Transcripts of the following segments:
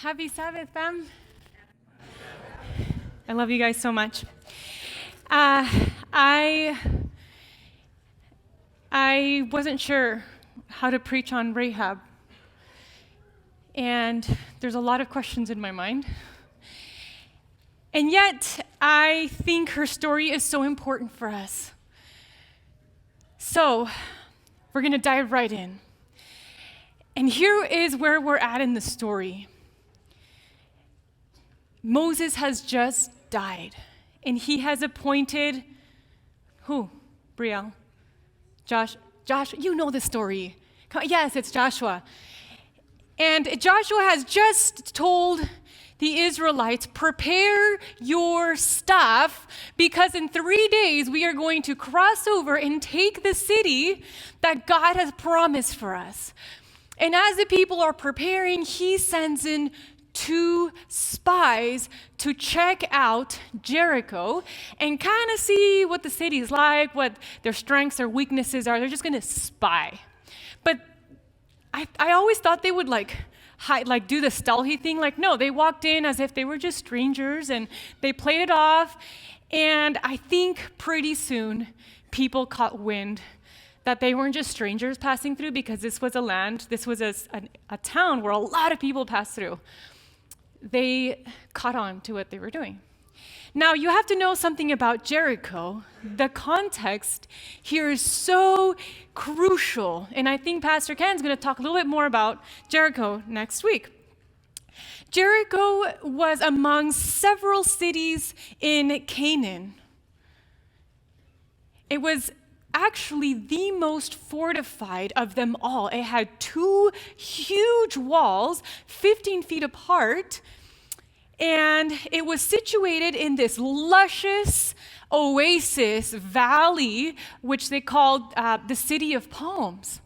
Happy Sabbath, fam. I love you guys so much. I wasn't sure how to preach on Rahab, and there's a lot of questions in my mind. And yet, I think her story is so important for us. So, we're going to dive right in. And here is where we're at in the story. Moses has just died, and he has appointed, who? Brielle? Josh, you know the story. Yes, it's Joshua. And Joshua has just told the Israelites, prepare your stuff, because in 3 days we are going to cross over and take the city that God has promised for us. And as the people are preparing, he sends in 2 spies to check out Jericho and kind of see what the city's like, what their strengths or weaknesses are. They're just going to spy. But I always thought they would do the stealthy thing. No, they walked in as if they were just strangers, and they played it off. And I think pretty soon people caught wind that they weren't just strangers passing through, because this was a town where a lot of people passed through. They caught on to what they were doing. Now, you have to know something about Jericho. The context here is so crucial, and I think Pastor Ken's going to talk a little bit more about Jericho next week. Jericho was among several cities in Canaan. It was actually the most fortified of them all. It had 2 huge walls, 15 feet apart, and it was situated in this luscious oasis valley, which they called the City of Palms.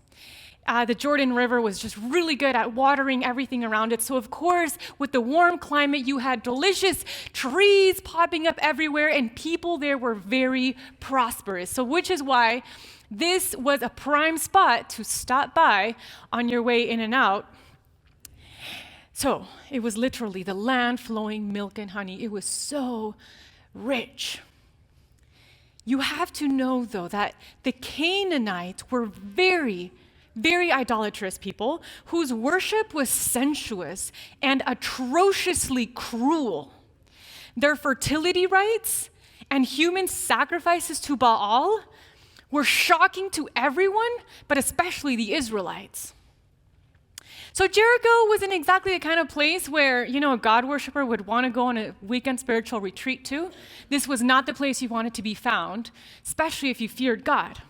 The Jordan River was just really good at watering everything around it. So, of course, with the warm climate, you had delicious trees popping up everywhere, and people there were very prosperous. So, which is why this was a prime spot to stop by on your way in and out. So, it was literally the land flowing milk and honey. It was so rich. You have to know, though, that the Canaanites were very idolatrous people whose worship was sensuous and atrociously cruel. Their fertility rites and human sacrifices to Baal were shocking to everyone, but especially the Israelites. So Jericho wasn't exactly the kind of place where, a God worshiper would want to go on a weekend spiritual retreat to. This was not the place you wanted to be found, especially if you feared God.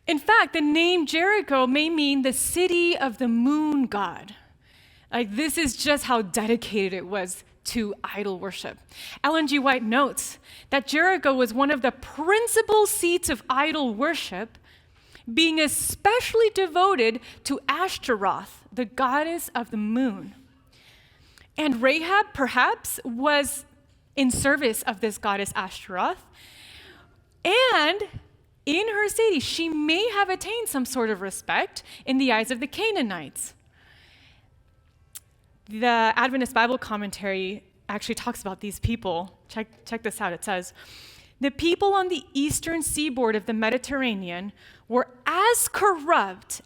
In fact, the name Jericho may mean the city of the moon god. This is just how dedicated it was to idol worship. Ellen G. White notes that Jericho was one of the principal seats of idol worship, being especially devoted to Ashtaroth, the goddess of the moon. And Rahab, perhaps, was in service of this goddess Ashtaroth, and in her city, she may have attained some sort of respect in the eyes of the Canaanites. The Adventist Bible commentary actually talks about these people. Check this out. It says, the people on the eastern seaboard of the Mediterranean were as corrupt,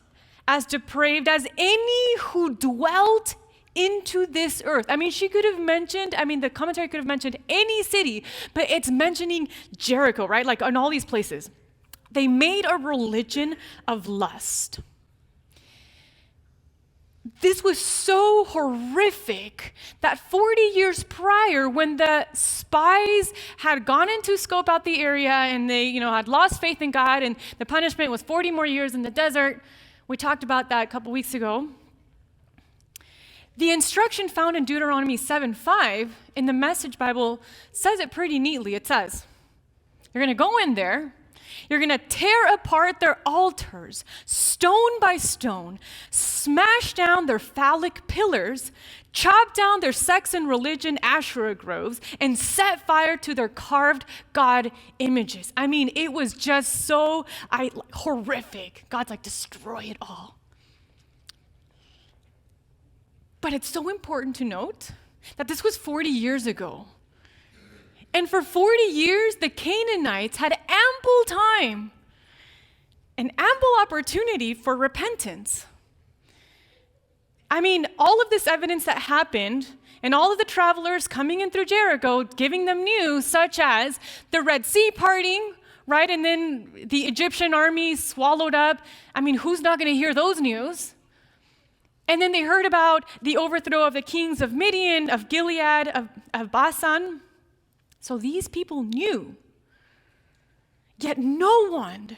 as depraved as any who dwelt into this earth. The commentary could have mentioned any city, but it's mentioning Jericho, right? On all these places. They made a religion of lust. This was so horrific that 40 years prior, when the spies had gone in to scope out the area and they, had lost faith in God, and the punishment was 40 more years in the desert, we talked about that a couple weeks ago. The instruction found in Deuteronomy 7:5 in the Message Bible says it pretty neatly. It says, you're going to go in there, you're going to tear apart their altars, stone by stone, smash down their phallic pillars, chop down their sex and religion Asherah groves, and set fire to their carved God images. It was just so horrific. God's destroy it all. But it's so important to note that this was 40 years ago. And for 40 years, the Canaanites had ample time and ample opportunity for repentance. I mean, all of this evidence that happened, and all of the travelers coming in through Jericho, giving them news, such as the Red Sea parting, right? And then the Egyptian army swallowed up. I mean, who's not going to hear those news? And then they heard about the overthrow of the kings of Midian, of Gilead, of Basan. So these people knew. Yet no one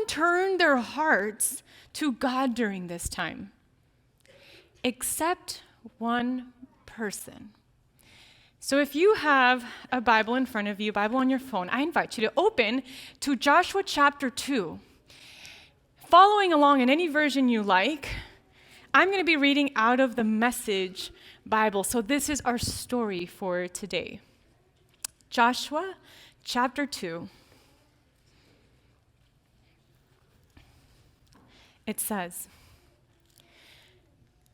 turned their hearts to God during this time, except one person. So if you have a Bible in front of you, Bible on your phone, I invite you to open to Joshua chapter 2. Following along in any version you like, I'm going to be reading out of the Message Bible. So this is our story for today. Joshua chapter 2. It says,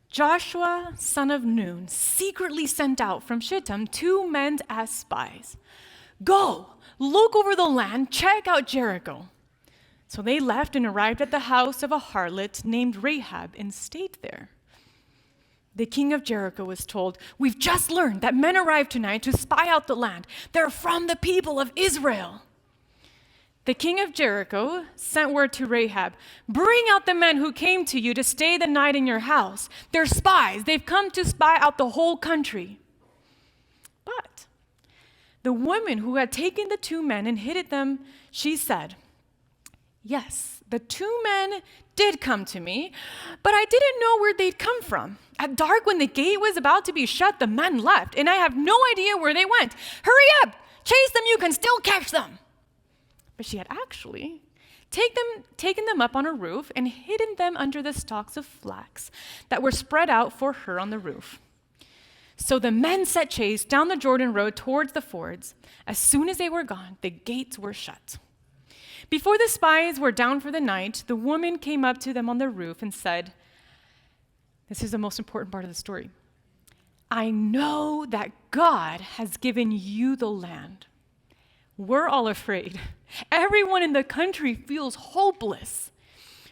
Joshua, son of Nun, secretly sent out from Shittim 2 men as spies. Go, look over the land, check out Jericho. So they left and arrived at the house of a harlot named Rahab and stayed there. The king of Jericho was told, we've just learned that men arrived tonight to spy out the land. They're from the people of Israel. The king of Jericho sent word to Rahab, bring out the men who came to you to stay the night in your house. They're spies. They've come to spy out the whole country. But the woman who had taken the 2 men and hidden them, she said, yes, the 2 men did come to me, but I didn't know where they'd come from. At dark, when the gate was about to be shut, the men left, and I have no idea where they went. Hurry up! Chase them, you can still catch them. But she had actually taken them up on a roof and hidden them under the stalks of flax that were spread out for her on the roof. So the men set chase down the Jordan road towards the fords. As soon as they were gone, the gates were shut. Before the spies were down for the night, the woman came up to them on the roof and said, this is the most important part of the story, I know that God has given you the land. We're all afraid. Everyone in the country feels hopeless.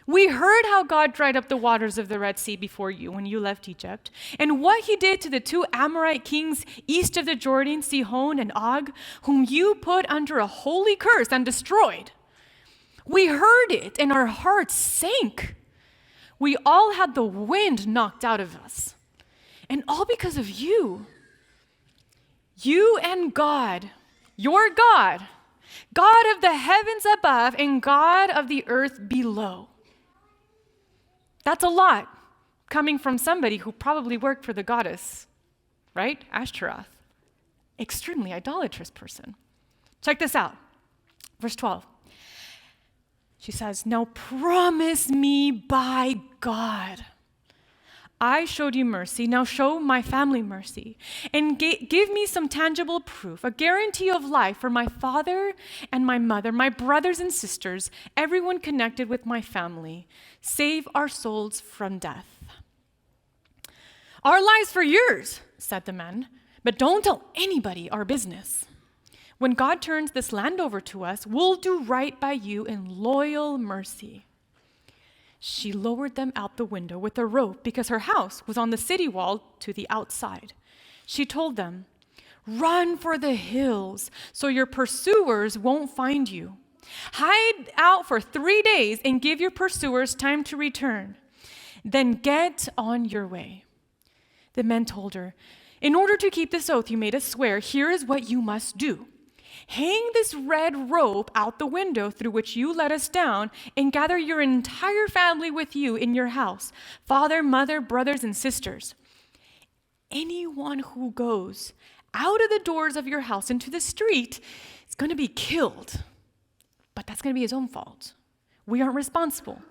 We heard how God dried up the waters of the Red Sea before you when you left Egypt, and what he did to the 2 Amorite kings east of the Jordan, Sihon and Og, whom you put under a holy curse and destroyed. We heard it, and our hearts sank. We all had the wind knocked out of us, and all because of you. You and God, your God, God of the heavens above and God of the earth below. That's a lot coming from somebody who probably worked for the goddess, right? Ashtaroth. Extremely idolatrous person. Check this out. Verse 12. She says, now promise me by God. I showed you mercy, now show my family mercy, and give me some tangible proof, a guarantee of life for my father and my mother, my brothers and sisters, everyone connected with my family. Save our souls from death. Our lives for yours, said the men, but don't tell anybody our business. When God turns this land over to us, we'll do right by you in loyal mercy. She lowered them out the window with a rope because her house was on the city wall to the outside. She told them, run for the hills so your pursuers won't find you. Hide out for 3 days and give your pursuers time to return. Then get on your way. The men told her, in order to keep this oath you made us swear, here is what you must do. Hang this red rope out the window through which you let us down and gather your entire family with you in your house, father, mother, brothers, and sisters. Anyone who goes out of the doors of your house into the street is going to be killed. But that's going to be his own fault. We aren't responsible.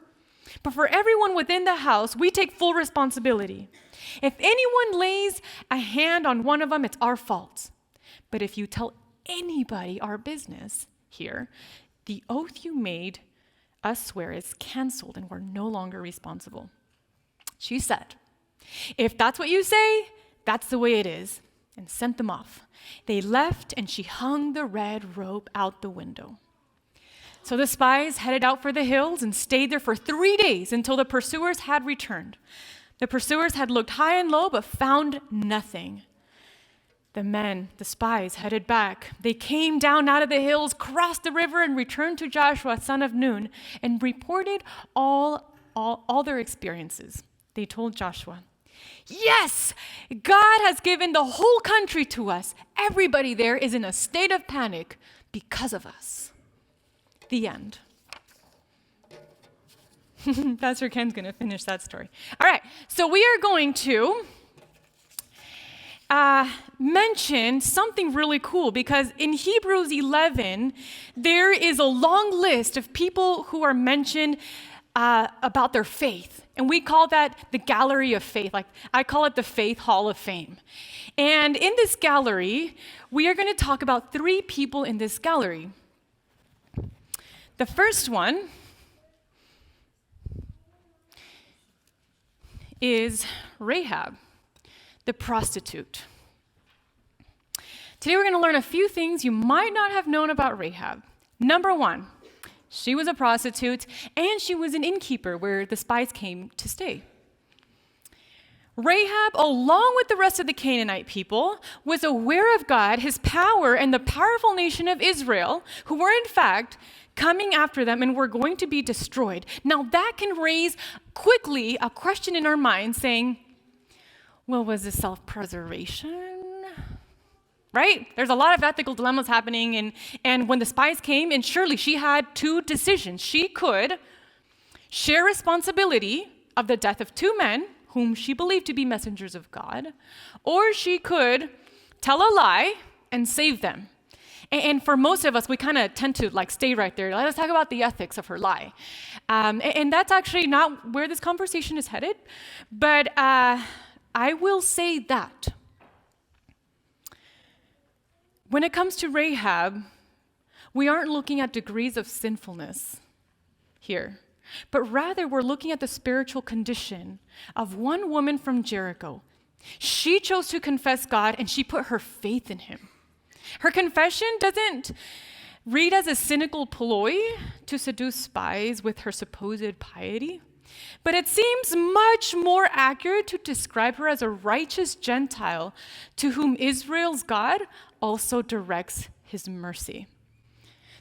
But for everyone within the house, we take full responsibility. If anyone lays a hand on one of them, it's our fault. But if you tell anybody our business here, the oath you made us swear is canceled and we're no longer responsible. She said, If that's what you say, that's the way it is," and sent them off. They left, and she hung the red robe out the window. So the spies headed out for the hills and stayed there for 3 days until the pursuers had returned. The pursuers had looked high and low, but found nothing. The spies, headed back. They came down out of the hills, crossed the river, and returned to Joshua, son of Nun, and reported all their experiences. They told Joshua, "Yes, God has given the whole country to us. Everybody there is in a state of panic because of us." The end. Pastor Ken's going to finish that story. All right, so we are going to mention something really cool, because in Hebrews 11, there is a long list of people who are mentioned about their faith. And we call that the gallery of faith. Like, I call it the Faith Hall of Fame. And in this gallery, we are going to talk about 3 people in this gallery. The first one is Rahab, the prostitute. Today we're going to learn a few things you might not have known about Rahab. Number 1, she was a prostitute, and she was an innkeeper where the spies came to stay. Rahab, along with the rest of the Canaanite people, was aware of God, his power, and the powerful nation of Israel, who were in fact coming after them and were going to be destroyed. Now that can raise quickly a question in our minds saying, well, was this self-preservation? Right? There's a lot of ethical dilemmas happening, and when the spies came, and surely she had 2 decisions. She could share responsibility of the death of 2 men whom she believed to be messengers of God, or she could tell a lie and save them. And for most of us, we kind of tend to stay right there. Let's talk about the ethics of her lie. And that's actually not where this conversation is headed, but I will say that when it comes to Rahab, we aren't looking at degrees of sinfulness here, but rather we're looking at the spiritual condition of one woman from Jericho. She chose to confess God, and she put her faith in him. Her confession doesn't read as a cynical ploy to seduce spies with her supposed piety, but it seems much more accurate to describe her as a righteous Gentile to whom Israel's God also directs his mercy.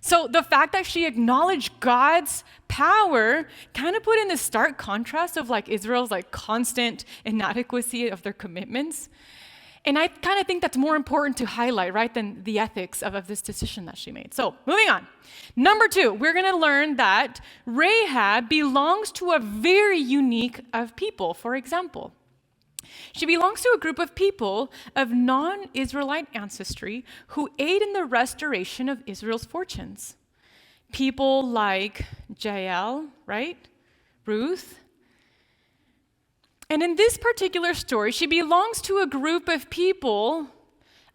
So the fact that she acknowledged God's power kind of put in the stark contrast of Israel's constant inadequacy of their commitments. And I kind of think that's more important to highlight, right, than the ethics of this decision that she made. So moving on. Number 2, we're going to learn that Rahab belongs to a very unique of people. For example, she belongs to a group of people of non-Israelite ancestry who aid in the restoration of Israel's fortunes. People like Jael, right? Ruth. And in this particular story, she belongs to a group of people,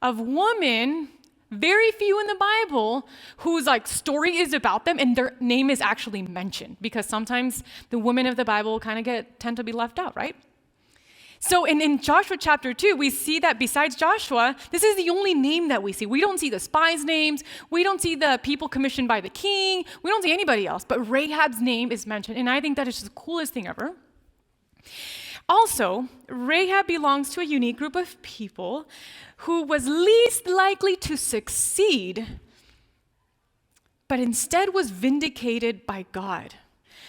of women, very few in the Bible, whose story is about them and their name is actually mentioned, because sometimes the women of the Bible kind of tend to be left out, right? So in Joshua chapter 2, we see that besides Joshua, this is the only name that we see. We don't see the spies' names. We don't see the people commissioned by the king. We don't see anybody else. But Rahab's name is mentioned, and I think that is just the coolest thing ever. Also, Rahab belongs to a unique group of people who was least likely to succeed, but instead was vindicated by God.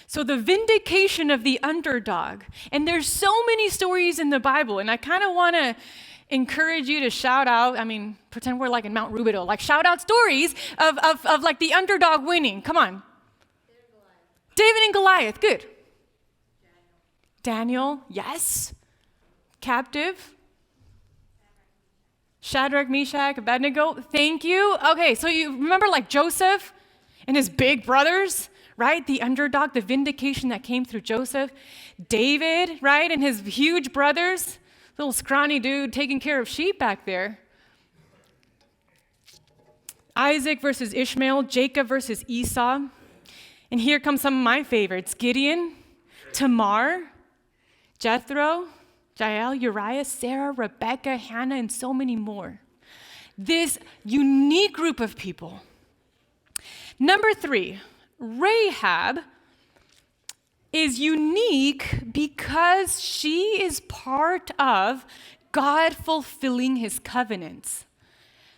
So the vindication of the underdog. And there's so many stories in the Bible, and I kind of want to encourage you to shout out, pretend we're in Mount Rubidoux, shout out stories of the underdog winning. Come on. David and Goliath, good. Daniel, yes. Captive. Shadrach, Meshach, Abednego, thank you. Okay, so you remember Joseph and his big brothers, right? The underdog, the vindication that came through Joseph. David, right? And his huge brothers, little scrawny dude taking care of sheep back there. Isaac versus Ishmael, Jacob versus Esau. And here come some of my favorites. Gideon, Tamar, Jethro, Jael, Uriah, Sarah, Rebecca, Hannah, and so many more. This unique group of people. Number 3, Rahab is unique because she is part of God fulfilling his covenants.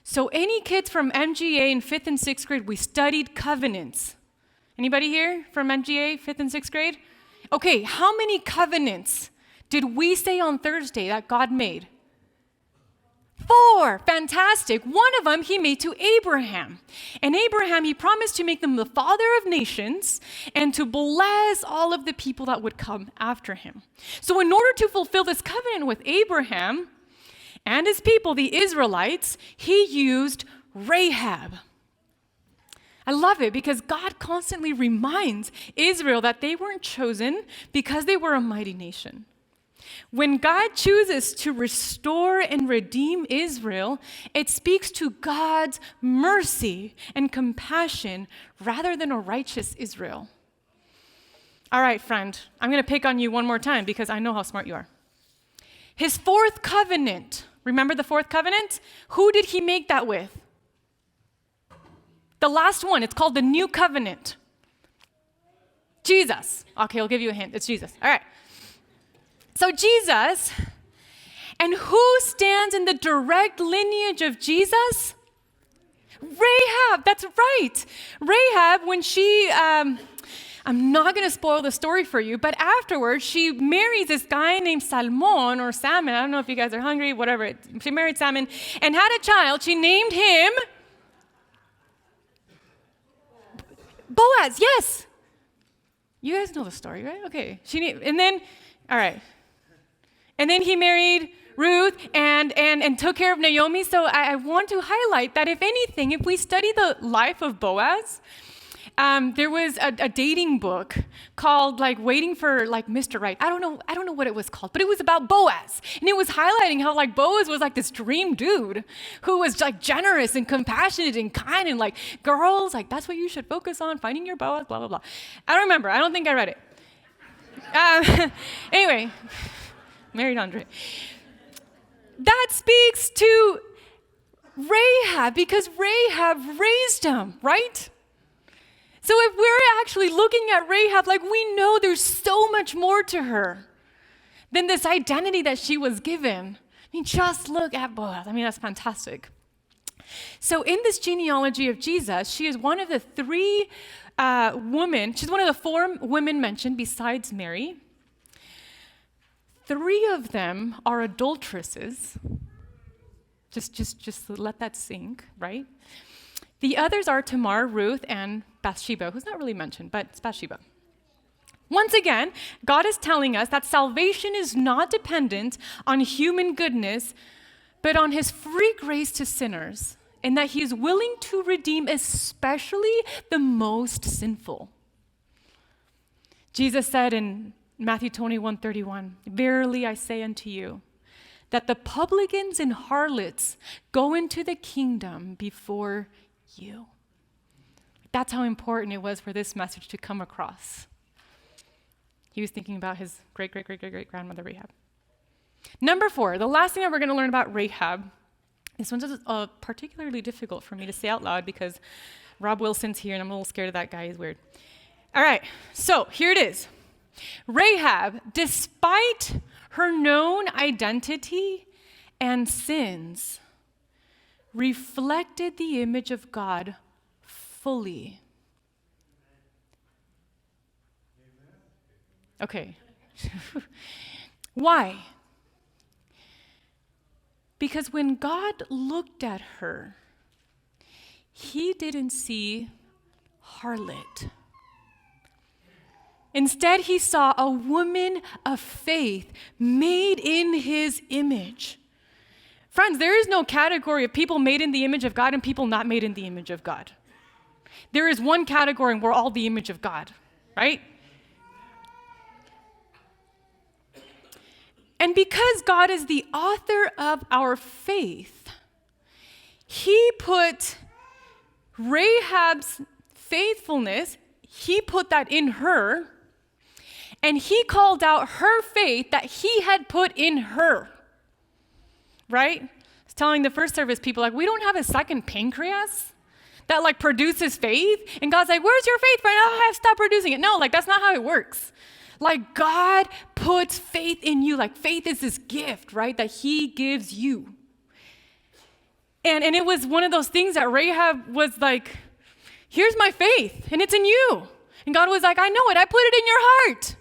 So any kids from MGA in 5th and 6th grade, we studied covenants. Anybody here from MGA, 5th and 6th grade? Okay, how many covenants did we say on Thursday that God made? 4, fantastic. One of them he made to Abraham. And Abraham, he promised to make them the father of nations and to bless all of the people that would come after him. So in order to fulfill this covenant with Abraham and his people, the Israelites, he used Rahab. I love it because God constantly reminds Israel that they weren't chosen because they were a mighty nation. When God chooses to restore and redeem Israel, it speaks to God's mercy and compassion rather than a righteous Israel. All right, friend, I'm going to pick on you one more time because I know how smart you are. His 4th covenant, remember the 4th covenant? Who did he make that with? The last one, it's called the New Covenant. Jesus. Okay, I'll give you a hint. It's Jesus. All right. So Jesus, and who stands in the direct lineage of Jesus? Rahab, that's right. Rahab, when she, I'm not going to spoil the story for you, but afterwards she marries this guy named Salmon or Salmon. I don't know if you guys are hungry, whatever. She married Salmon and had a child. She named him Boaz, yes. You guys know the story, right? Okay. All right. And then he married Ruth and took care of Naomi. So I want to highlight that if anything, if we study the life of Boaz, there was a dating book called like Waiting for like Mr. Right. I don't know what it was called, but it was about Boaz. And it was highlighting how like Boaz was like this dream dude who was like generous and compassionate and kind and like girls, like that's what you should focus on, finding your Boaz, blah, blah, blah. I don't remember. I don't think I read it. Anyway, married Andre. That speaks to Rahab because Rahab raised him, right? So if we're actually looking at Rahab, like we know there's so much more to her than this identity that she was given. I mean, just look at Boaz. I mean, that's fantastic. So in this genealogy of Jesus, she is one of the 3 women. She's one of the 4 women mentioned besides Mary. 3 of them are adulteresses. Just let that sink, right? The others are Tamar, Ruth, and Bathsheba, who's not really mentioned, but it's Bathsheba. Once again, God is telling us that salvation is not dependent on human goodness, but on his free grace to sinners, and that he is willing to redeem especially the most sinful. Jesus said in Matthew 21:31, "Verily I say unto you, that the publicans and harlots go into the kingdom before you." That's how important it was for this message to come across. He was thinking about his great-great-great-great-grandmother Rahab. Number 4, the last thing that we're going to learn about Rahab. This one's particularly difficult for me to say out loud because Rob Wilson's here and I'm a little scared of that guy. He's weird. All right, so here it is. Rahab, despite her known identity and sins, reflected the image of God fully. Okay. Why? Because when God looked at her, he didn't see harlot. Instead, he saw a woman of faith made in his image. Friends, there is no category of people made in the image of God and people not made in the image of God. There is one category and we're all the image of God, right? And because God is the author of our faith, he put Rahab's faithfulness, he put that in her, And he called out her faith that he had put in her, right? I was telling the first service people, like, we don't have a second pancreas that like produces faith. And God's like, where's your faith, friend? Oh, I've stopped producing it. No, like that's not how it works. Like God puts faith in you. Like faith is this gift, right, that he gives you. And it was one of those things that Rahab was like, here's my faith, and it's in you. And God was like, I know it. I put it in your heart.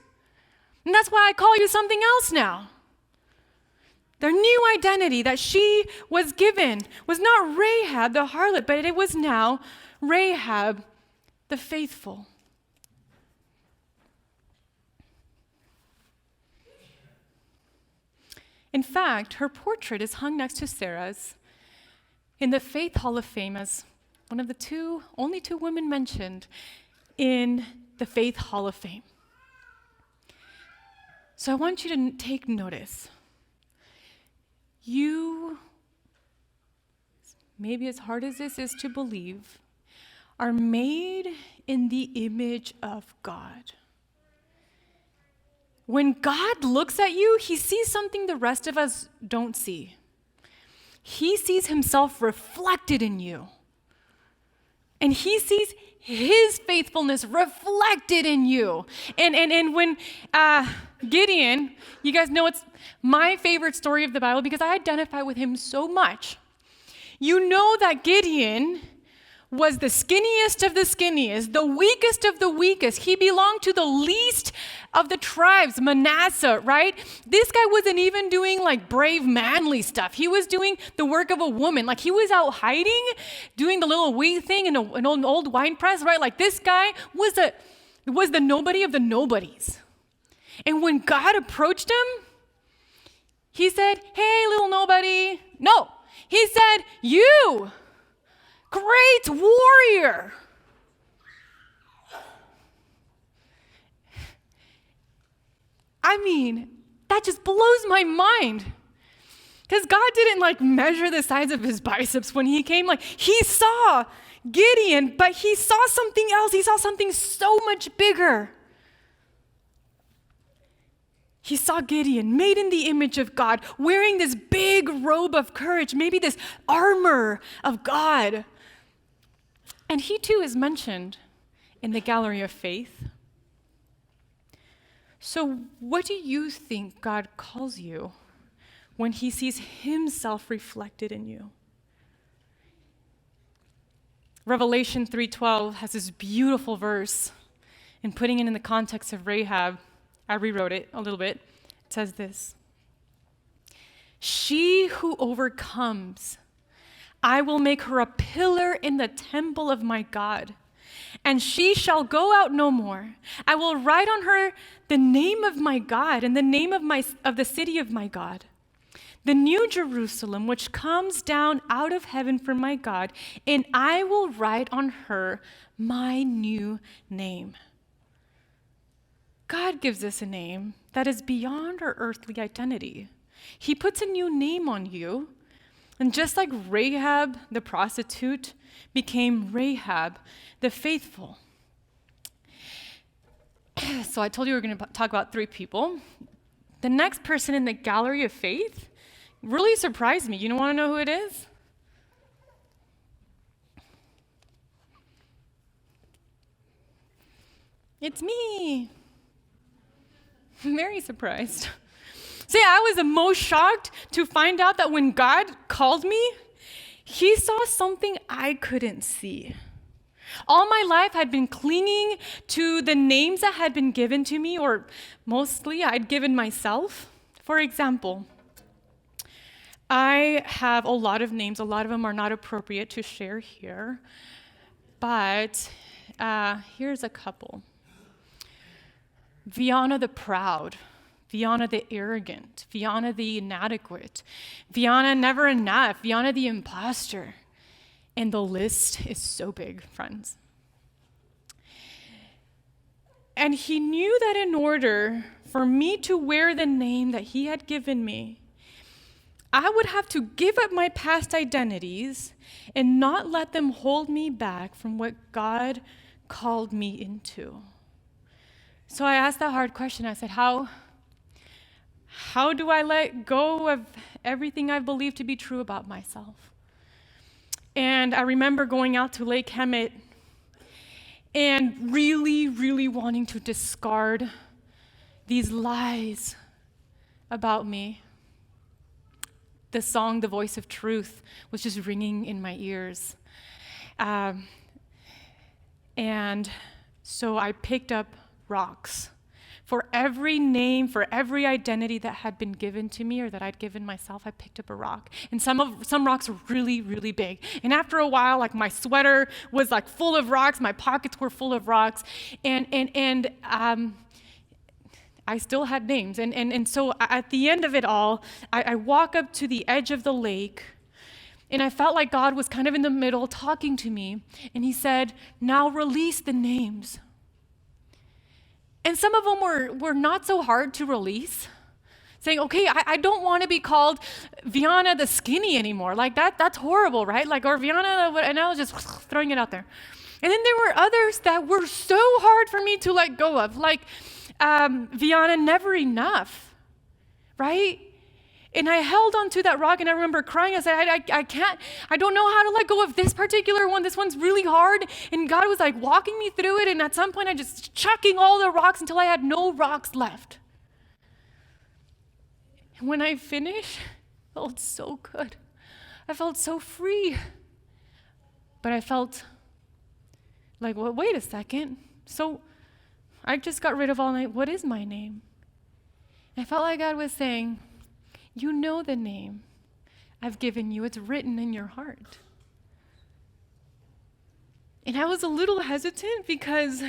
And that's why I call you something else now. Their new identity that she was given was not Rahab the harlot, but it was now Rahab the faithful. In fact, her portrait is hung next to Sarah's in the Faith Hall of Fame as one of the only two women mentioned in the Faith Hall of Fame. So I want you to take notice. You, maybe as hard as this is to believe, are made in the image of God. When God looks at you, he sees something the rest of us don't see. He sees himself reflected in you. And he sees his faithfulness reflected in you. And when Gideon, you guys know it's my favorite story of the Bible because I identify with him so much. You know that Gideon was the skinniest of the skinniest, the weakest of the weakest. He belonged to the least of the tribes, Manasseh, right? This guy wasn't even doing like brave, manly stuff. He was doing the work of a woman. Like he was out hiding, doing the little wheat thing in an old wine press, right? Like this guy was the nobody of the nobodies. And when God approached him, he said, hey, little nobody. No, he said, you, great warrior. I mean, that just blows my mind. Because God didn't like measure the size of his biceps when he came. Like he saw Gideon, but he saw something else. He saw something so much bigger. He saw Gideon made in the image of God, wearing this big robe of courage, maybe this armor of God. And he too is mentioned in the Gallery of Faith. So what do you think God calls you when he sees himself reflected in you? Revelation 3:12 has this beautiful verse, and putting it in the context of Rahab, I rewrote it a little bit. It says this: she who overcomes, I will make her a pillar in the temple of my God, and she shall go out no more. I will write on her the name of my God and the name of the city of my God, the new Jerusalem, which comes down out of heaven from my God, and I will write on her my new name. God gives us a name that is beyond our earthly identity. He puts a new name on you. And just like Rahab the prostitute became Rahab the faithful. So I told you we were going to talk about 3 people. The next person in the Gallery of Faith really surprised me. You want to know who it is? It's me. I'm very surprised. See, I was the most shocked to find out that when God called me, he saw something I couldn't see. All my life, I'd been clinging to the names that had been given to me, or mostly I'd given myself. For example, I have a lot of names. A lot of them are not appropriate to share here, but here's a couple. Viana the proud, Viana the arrogant, Viana the inadequate, Viana never enough, Viana the imposter. And the list is so big, friends. And he knew that in order for me to wear the name that he had given me, I would have to give up my past identities and not let them hold me back from what God called me into. So I asked that hard question. I said, how do I let go of everything I believe to be true about myself? And I remember going out to Lake Hemet and really, really wanting to discard these lies about me. The song, The Voice of Truth, was just ringing in my ears. And so I picked up rocks. For every name, for every identity that had been given to me or that I'd given myself, I picked up a rock. And some rocks were really, really big. And after a while, like my sweater was like full of rocks, my pockets were full of rocks, and I still had names. And so at the end of it all, I walk up to the edge of the lake, and I felt like God was kind of in the middle talking to me. And he said, now release the names. And some of them were not so hard to release. Saying, okay, I don't want to be called Viana the skinny anymore. Like that's horrible, right? Like, or Viana, and I was just throwing it out there. And then there were others that were so hard for me to let go of, like Viana Never Enough, right? And I held onto that rock, and I remember crying. I said, I don't know how to let go of this particular one. This one's really hard. And God was like walking me through it. And at some point, I just chucking all the rocks until I had no rocks left. And when I finished, it felt so good. I felt so free. But I felt like, well, wait a second. So I just got rid of all my, what is my name? And I felt like God was saying, you know the name I've given you. It's written in your heart. And I was a little hesitant because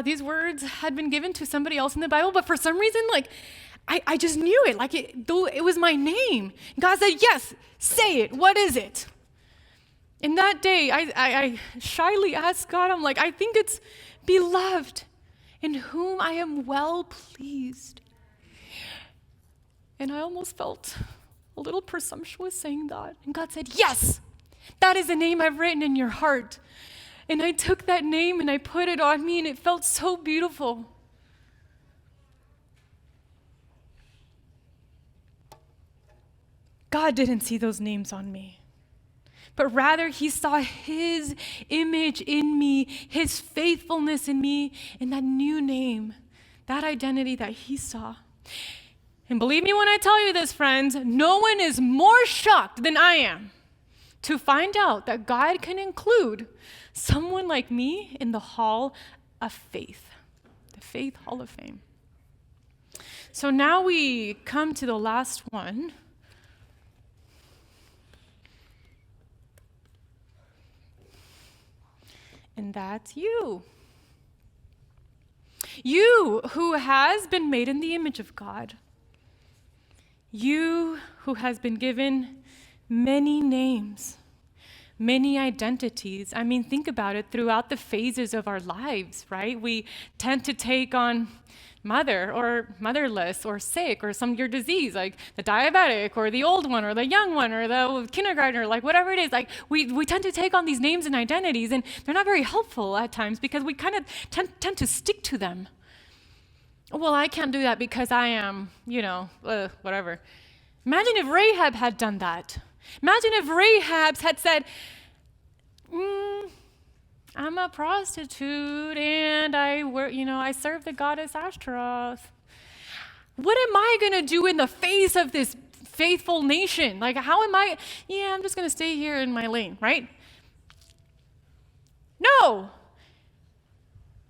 these words had been given to somebody else in the Bible, but for some reason, like, I just knew it. Like, though it was my name. God said, yes, say it. What is it? And that day, I shyly asked God, I'm like, I think it's beloved, in whom I am well pleased. And I almost felt a little presumptuous saying that. And God said, yes, that is the name I've written in your heart. And I took that name and I put it on me, and it felt so beautiful. God didn't see those names on me, but rather he saw his image in me, his faithfulness in me, and that new name, that identity that he saw. And believe me when I tell you this, friends, no one is more shocked than I am to find out that God can include someone like me in the Hall of Faith, the Faith Hall of Fame. So now we come to the last one. And that's you. You who has been made in the image of God. You who has been given many names, many identities. I mean, think about it throughout the phases of our lives, right? We tend to take on mother or motherless or sick or your disease, like the diabetic or the old one or the young one or the kindergartner, like whatever it is. Like we tend to take on these names and identities, and they're not very helpful at times because we kind of tend to stick to them. Well, I can't do that because I am, whatever. Imagine if Rahab had done that. Imagine if Rahab had said, I'm a prostitute and I serve the goddess Ashtaroth. What am I going to do in the face of this faithful nation? Like, how am I? Yeah, I'm just going to stay here in my lane, right? No.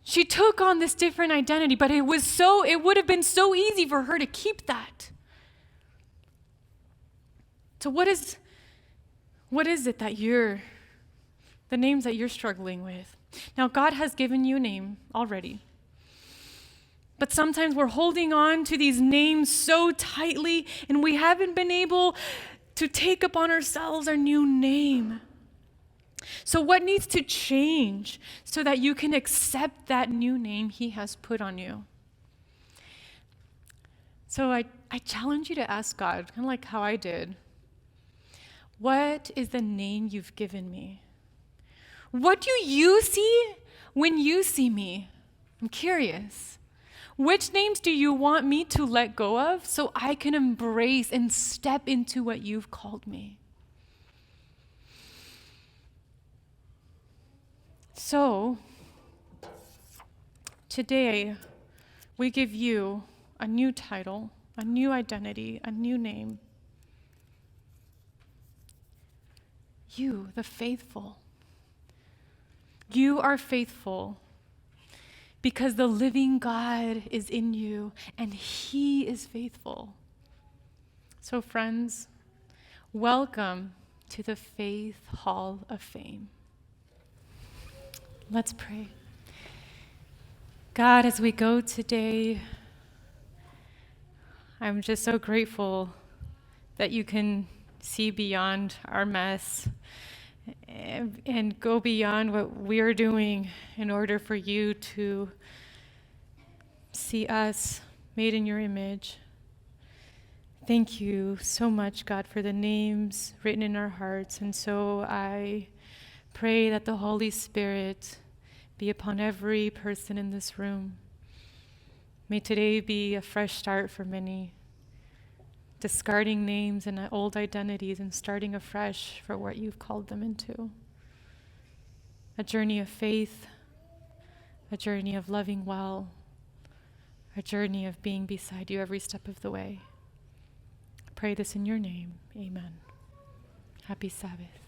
She took on this different identity, but it would have been so easy for her to keep that. So what is it that the names that you're struggling with? Now, God has given you a name already. But sometimes we're holding on to these names so tightly, and we haven't been able to take upon ourselves our new name. So what needs to change so that you can accept that new name he has put on you? So I challenge you to ask God, kind of like how I did. What is the name you've given me? What do you see when you see me? I'm curious. Which names do you want me to let go of so I can embrace and step into what you've called me? So, today, we give you a new title, a new identity, a new name. You, the faithful. You are faithful because the living God is in you and He is faithful. So, friends, welcome to the Faith Hall of Fame. Let's pray. God, as we go today, I'm just so grateful that you can see beyond our mess and go beyond what we're doing in order for you to see us made in your image. Thank you so much, God, for the names written in our hearts. And so I pray that the Holy Spirit be upon every person in this room. May today be a fresh start for many, discarding names and old identities and starting afresh for what you've called them into. A journey of faith, a journey of loving well, a journey of being beside you every step of the way. I pray this in your name. Amen. Happy Sabbath.